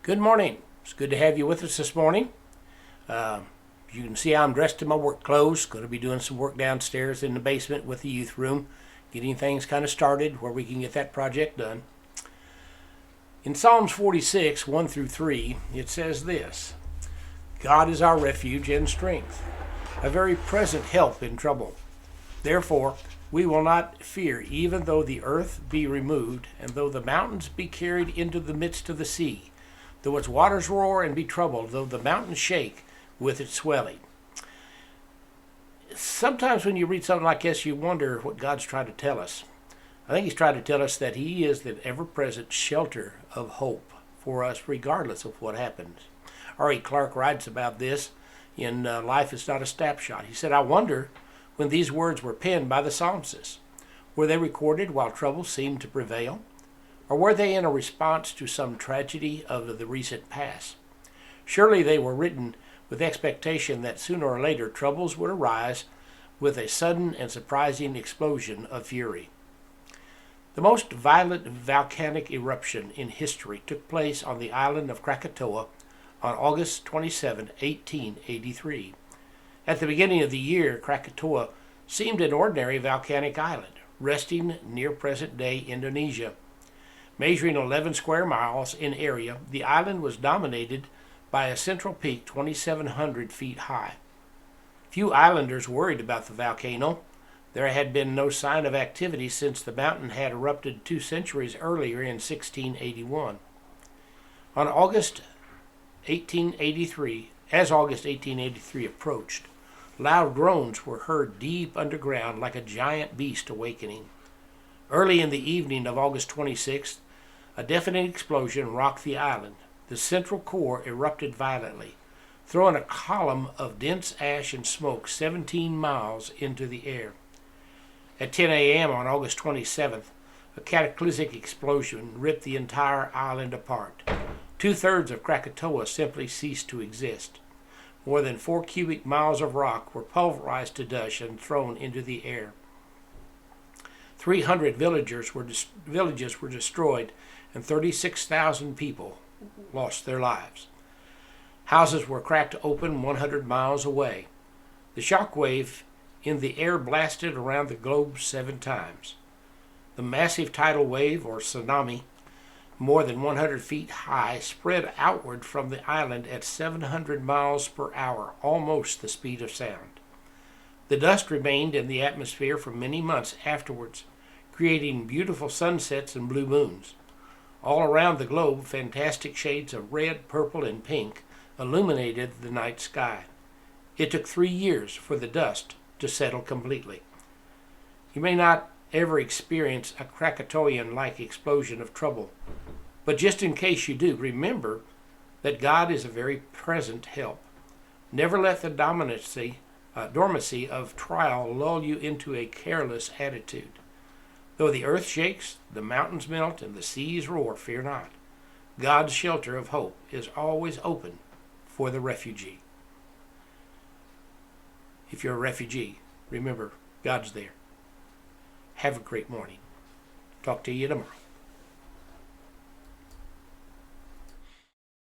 Good morning. It's good to have you with us this morning. You can see I'm dressed in my work clothes. Going to be doing some work downstairs in the basement with the youth room, getting things kind of started where we can get that project done. In Psalms 46, 1 through 3, it says this: God is our refuge and strength, a very present help in trouble. Therefore, we will not fear, even though the earth be removed, and though the mountains be carried into the midst of the sea, though its waters roar and be troubled, though the mountains shake with its swelling. Sometimes when you read something like this, you wonder what God's trying to tell us. I think He's trying to tell us that He is the ever-present shelter of hope for us, regardless of what happens. R.E. Clark writes about this in Life is Not a Snapshot. He said, I wonder when these words were penned by the psalmist. Were they recorded while trouble seemed to prevail? Or were they in a response to some tragedy of the recent past? Surely they were written with expectation that sooner or later troubles would arise with a sudden and surprising explosion of fury. The most violent volcanic eruption in history took place on the island of Krakatoa on August 27, 1883. At the beginning of the year, Krakatoa seemed an ordinary volcanic island, resting near present-day Indonesia. Measuring 11 square miles in area, the island was dominated by a central peak 2,700 feet high. Few islanders worried about the volcano. There had been no sign of activity since the mountain had erupted 2 centuries earlier in 1681. On August 1883 approached, loud groans were heard deep underground like a giant beast awakening. Early in the evening of August 26th, a deafening explosion rocked the island. The central core erupted violently, throwing a column of dense ash and smoke 17 miles into the air. At 10 a.m. on August 27th, a cataclysmic explosion ripped the entire island apart. 2/3 of Krakatoa simply ceased to exist. More than 4 cubic miles of rock were pulverized to dust and thrown into the air. 300 villages were destroyed, and 36,000 people lost their lives. Houses were cracked open 100 miles away. The shock wave in the air blasted around the globe 7 times. The massive tidal wave, or tsunami, more than 100 feet high, spread outward from the island at 700 miles per hour, almost the speed of sound. The dust remained in the atmosphere for many months afterwards, creating beautiful sunsets and blue moons. All around the globe, fantastic shades of red, purple, and pink illuminated the night sky. It took 3 years for the dust to settle completely. You may not ever experience a Krakatoan-like explosion of trouble, but just in case you do, remember that God is a very present help. Never let the dormancy of trial lull you into a careless attitude. Though the earth shakes, the mountains melt, and the seas roar, fear not. God's shelter of hope is always open for the refugee. If you're a refugee, remember, God's there. Have a great morning. Talk to you tomorrow.